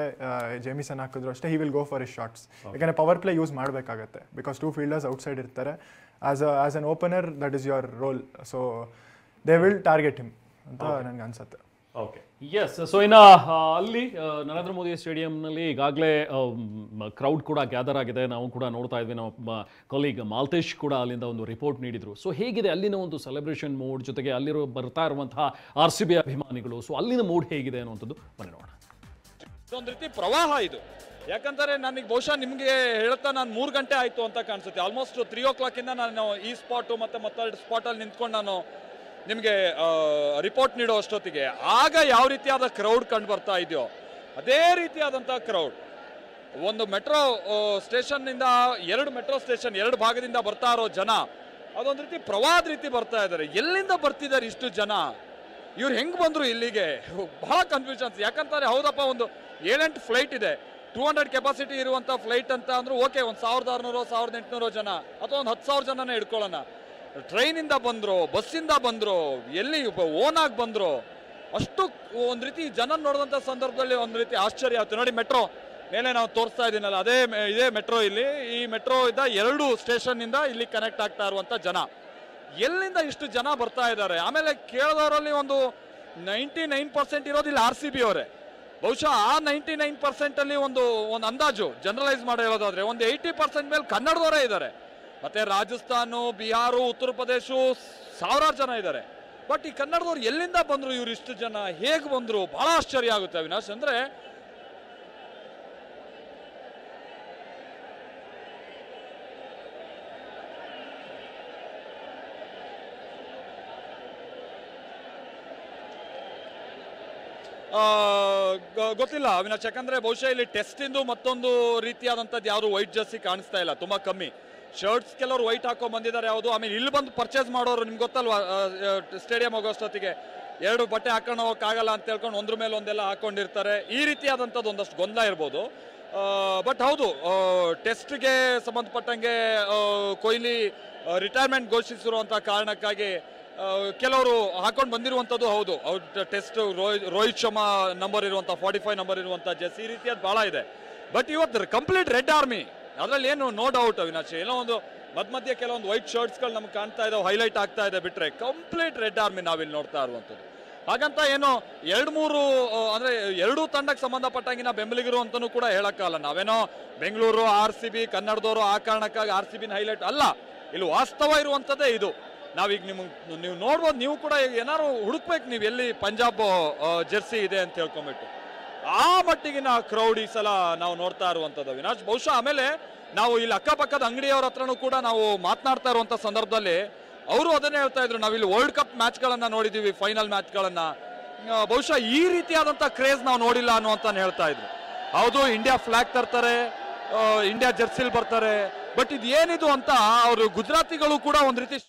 ಜೇಮಿಸನ್ ಹಾಕಿದ್ರು ಅಷ್ಟೇ, he will go for is shots. ಯಾಕಂದರೆ ಪವರ್ ಪ್ಲೇ ಯೂಸ್ ಮಾಡಬೇಕಾಗತ್ತೆ, ಬಿಕಾಸ್ 2 ಫೀಲ್ಡರ್ಸ್ ಔಟ್ಸೈಡ್ ಇರ್ತಾರೆ. as an opener that is your role, so they will target him ಅಂತ ನನಗೆ ಅನ್ಸುತ್ತೆ. ಓಕೆ ಎಸ್ ಸೊ ಇನ್ನು ಅಲ್ಲಿ ನರೇಂದ್ರ ಮೋದಿ ಸ್ಟೇಡಿಯಂನಲ್ಲಿ ಈಗಾಗಲೇ ಕ್ರೌಡ್ ಕೂಡ ಗ್ಯಾದರ್ ಆಗಿದೆ. ನಾವು ಕೂಡ ನೋಡ್ತಾ ಇದ್ವಿ, ನಮ್ಮ ಕೊಲೀಗ್ ಮಾಲ್ತೇಶ್ ಕೂಡ ಅಲ್ಲಿಂದ ಒಂದು ರಿಪೋರ್ಟ್ ನೀಡಿದ್ರು. ಸೊ ಹೇಗಿದೆ ಅಲ್ಲಿನ ಒಂದು ಸೆಲೆಬ್ರೇಷನ್ ಮೂಡ್, ಜೊತೆಗೆ ಅಲ್ಲಿರೋ ಬರ್ತಾ ಇರುವಂತಹ RCB ಅಭಿಮಾನಿಗಳು, ಸೊ ಅಲ್ಲಿನ ಮೂಡ್ ಹೇಗಿದೆ ಅನ್ನುವಂಥದ್ದು ಬನ್ನಿ ನೋಡೋಣ. ಇದೊಂದು ರೀತಿ ಪ್ರವಾಹ ಇದು. ಯಾಕಂದರೆ ನನಗೆ ಬಹುಶಃ ನಿಮಗೆ ಹೇಳ್ತಾ ನಾನು 3 ಗಂಟೆ ಆಯಿತು ಅಂತ ಕಾಣಿಸುತ್ತೆ. ಆಲ್ಮೋಸ್ಟ್ 3 o'clock ನಾನು ಈ ಸ್ಪಾಟು ಮತ್ತು ಮತ್ತೆರಡು ಸ್ಪಾಟಲ್ಲಿ ನಿಂತ್ಕೊಂಡು ನಾನು ನಿಮಗೆ ರಿಪೋರ್ಟ್ ನೀಡೋ ಅಷ್ಟೊತ್ತಿಗೆ ಆಗ ಯಾವ ರೀತಿಯಾದ ಕ್ರೌಡ್ ಕಂಡು ಬರ್ತಾ ಇದೆಯೋ ಅದೇ ರೀತಿಯಾದಂಥ ಕ್ರೌಡ್. ಒಂದು ಮೆಟ್ರೋ ಸ್ಟೇಷನ್ನಿಂದ 2 ಮೆಟ್ರೋ ಸ್ಟೇಷನ್ 2 ಭಾಗದಿಂದ ಬರ್ತಾ ಇರೋ ಜನ ಅದೊಂದು ರೀತಿ ಪ್ರವಾಹದ ರೀತಿ ಬರ್ತಾ ಇದ್ದಾರೆ. ಎಲ್ಲಿಂದ ಬರ್ತಿದ್ದಾರೆ ಇಷ್ಟು ಜನ, ಇವ್ರು ಹೆಂಗೆ ಬಂದರು ಇಲ್ಲಿಗೆ, ಬಹಳ ಕನ್ಫ್ಯೂಷನ್ಸ್. ಯಾಕಂತಾರೆ ಹೌದಪ್ಪ, ಒಂದು 7-8 ಫ್ಲೈಟ್ ಇದೆ, 200 ಕೆಪಾಸಿಟಿ ಇರುವಂಥ ಫ್ಲೈಟ್ ಅಂತ ಅಂದ್ರೆ ಓಕೆ, ಒಂದು 1600 1800 ಜನ ಅಥವಾ ಒಂದು 10,000 ಜನನೇ ಇಟ್ಕೊಳ್ಳೋಣ. ಟ್ರೈನಿಂದ ಬಂದರು, ಬಸ್ಸಿಂದ ಬಂದರು, ಎಲ್ಲಿ ಓನಾಗಿ ಬಂದರು, ಅಷ್ಟು ಒಂದು ರೀತಿ ಜನ ನೋಡಿದಂಥ ಸಂದರ್ಭದಲ್ಲಿ ಒಂದು ರೀತಿ ಆಶ್ಚರ್ಯ ಆಯ್ತು. ನೋಡಿ ಮೆಟ್ರೋ ಮೇಲೆ ನಾವು ತೋರಿಸ್ತಾ ಇದ್ದೀನಲ್ಲ, ಇದೇ ಮೆಟ್ರೋ. ಇಲ್ಲಿ ಈ ಮೆಟ್ರೋ ಇದ್ದ 2 ಸ್ಟೇಷನ್ನಿಂದ ಇಲ್ಲಿ ಕನೆಕ್ಟ್ ಆಗ್ತಾ ಇರುವಂಥ ಜನ, ಎಲ್ಲಿಂದ ಇಷ್ಟು ಜನ ಬರ್ತಾ ಇದ್ದಾರೆ. ಆಮೇಲೆ ಕೇಳಿದವರಲ್ಲಿ ಒಂದು 99% ಇರೋದು ಇಲ್ಲಿ RCB ಅವರೇ. ಬಹುಶಃ ಆ 99% ಅಲ್ಲಿ ಒಂದು ಅಂದಾಜು ಜನರಲೈಸ್ ಮಾಡಿ ಹೇಳೋದಾದ್ರೆ ಒಂದು 80% ಮೇಲೆ ಕನ್ನಡದವರೇ ಇದ್ದಾರೆ. ಮತ್ತೆ ರಾಜಸ್ಥಾನ, ಬಿಹಾರ, ಉತ್ತರ ಪ್ರದೇಶ ಸಾವಿರಾರು ಜನ ಇದ್ದಾರೆ. ಬಟ್ ಈ ಕನ್ನಡದವ್ರು ಎಲ್ಲಿಂದ ಬಂದ್ರು, ಇವ್ರು ಇಷ್ಟು ಜನ ಹೇಗೆ ಬಂದ್ರು, ಬಹಳ ಆಶ್ಚರ್ಯ ಆಗುತ್ತೆ ಅವಿನಾಶ್. ಅಂದ್ರೆ ಗೊತ್ತಿಲ್ಲ ಅವಿನಾಶ್, ಯಾಕಂದ್ರೆ ಬಹುಶಃ ಇಲ್ಲಿ ಟೆಸ್ಟ್ ಇಂದು ಮತ್ತೊಂದು ರೀತಿಯಾದಂಥದ್ದು ಯಾವುದು ವೈಟ್ ಜರ್ಸಿ ಕಾಣಿಸ್ತಾ ಇಲ್ಲ, ತುಂಬಾ ಕಮ್ಮಿ. ಶರ್ಟ್ಸ್ ಕೆಲವರು ವೈಟ್ ಹಾಕೊಂಡ್ ಬಂದಿದ್ದಾರೆ ಯಾವುದು. ಆಮೇಲೆ ಇಲ್ಲಿ ಬಂದು ಪರ್ಚೇಸ್ ಮಾಡೋರು ನಿಮ್ಗೆ ಗೊತ್ತಲ್ವಾ, ಸ್ಟೇಡಿಯಂ ಹೋಗೋಷ್ಟೊತ್ತಿಗೆ 2 ಬಟ್ಟೆ ಹಾಕೊಂಡು ಹೋಗೋಕ್ಕಾಗಲ್ಲ ಅಂತ ಹೇಳ್ಕೊಂಡು ಒಂದ್ರ ಮೇಲೆ ಒಂದೆಲ್ಲ ಹಾಕೊಂಡಿರ್ತಾರೆ. ಈ ರೀತಿಯಾದಂಥದ್ದು ಒಂದಷ್ಟು ಗೊಂದಲ ಇರ್ಬೋದು. ಬಟ್ ಹೌದು, ಟೆಸ್ಟ್ಗೆ ಸಂಬಂಧಪಟ್ಟಂಗೆ ಕೊಹ್ಲಿ ರಿಟೈರ್ಮೆಂಟ್ ಘೋಷಿಸಿರುವಂಥ ಕಾರಣಕ್ಕಾಗಿ ಕೆಲವರು ಹಾಕೊಂಡು ಬಂದಿರುವಂಥದ್ದು ಹೌದು. ಅವ್ರ ಟೆಸ್ಟ್ ರೋಹಿತ್ ಶರ್ಮಾ ನಂಬರ್ ಇರುವಂಥ 45 ನಂಬರ್ ಇರುವಂಥ ಜೆಸ್, ಈ ರೀತಿಯಾದ ಭಾಳ ಇದೆ. ಬಟ್ ಇವತ್ತು ಕಂಪ್ಲೀಟ್ ರೆಡ್ ಆರ್ಮಿ, ಅದರಲ್ಲಿ ಏನು ನೋ ಡೌಟ್ ಅವಿನಾಶ್. ಏನೋ ಒಂದು ಮಧ್ಯ ಕೆಲವೊಂದು ವೈಟ್ ಶರ್ಟ್ಸ್ಗಳು ನಮ್ಗೆ ಕಾಣ್ತಾ ಇದಾವೆ, ಹೈಲೈಟ್ ಆಗ್ತಾ ಇದೆ, ಬಿಟ್ರೆ ಕಂಪ್ಲೀಟ್ ರೆಡ್ ಆರ್ಮಿ ನಾವಿಲ್ಲಿ ನೋಡ್ತಾ ಇರುವಂಥದ್ದು. ಹಾಗಂತ ಏನೋ 2-3 ಅಂದರೆ 2 ತಂಡಕ್ಕೆ ಸಂಬಂಧಪಟ್ಟಂಗಿನ ಬೆಂಬಲಿಗರು ಅಂತಲೂ ಕೂಡ ಹೇಳೋಕ್ಕಲ್ಲ. ನಾವೇನೋ ಬೆಂಗಳೂರು RCB ಕನ್ನಡದವರು ಆ ಕಾರಣಕ್ಕಾಗಿ RCBನ ಹೈಲೈಟ್ ಅಲ್ಲ, ಇಲ್ಲಿ ವಾಸ್ತವ ಇರುವಂಥದ್ದೇ ಇದು. ನಾವೀಗ ನೀವು ನೋಡ್ಬೋದು, ನೀವು ಕೂಡ ಏನಾದ್ರು ಹುಡುಕ್ಬೇಕು, ನೀವು ಎಲ್ಲಿ ಪಂಜಾಬ್ ಜೆರ್ಸಿ ಇದೆ ಅಂತ ಹೇಳ್ಕೊಂಬಿಟ್ಟು. ಆ ಮಟ್ಟಿಗಿನ ಕ್ರೌಡ್ ಈ ಸಲ ನಾವು ನೋಡ್ತಾ ಇರುವಂಥದ್ದು ಅವಿನಾಶ್. ಬಹುಶಃ ಆಮೇಲೆ ನಾವು ಇಲ್ಲಿ ಅಕ್ಕಪಕ್ಕದ ಅಂಗಡಿಯವರ ಹತ್ರನೂ ಕೂಡ ನಾವು ಮಾತನಾಡ್ತಾ ಇರುವಂಥ ಸಂದರ್ಭದಲ್ಲಿ ಅವರು ಅದನ್ನೇ ಹೇಳ್ತಾ ಇದ್ರು, ನಾವಿಲ್ಲಿ ವರ್ಲ್ಡ್ ಕಪ್ ಮ್ಯಾಚ್ಗಳನ್ನು ನೋಡಿದ್ದೀವಿ, ಫೈನಲ್ ಮ್ಯಾಚ್ಗಳನ್ನು, ಬಹುಶಃ ಈ ರೀತಿಯಾದಂಥ ಕ್ರೇಜ್ ನಾವು ನೋಡಿಲ್ಲ ಅನ್ನುವಂತ ಹೇಳ್ತಾ ಇದ್ರು. ಹೌದು, ಇಂಡಿಯಾ ಫ್ಲಾಗ್ ತರ್ತಾರೆ, ಇಂಡಿಯಾ ಜೆರ್ಸಿಲ್ ಬರ್ತಾರೆ, ಬಟ್ ಇದು ಏನಿದು ಅಂತ ಅವರು ಗುಜರಾತಿಗಳು ಕೂಡ ಒಂದು ರೀತಿ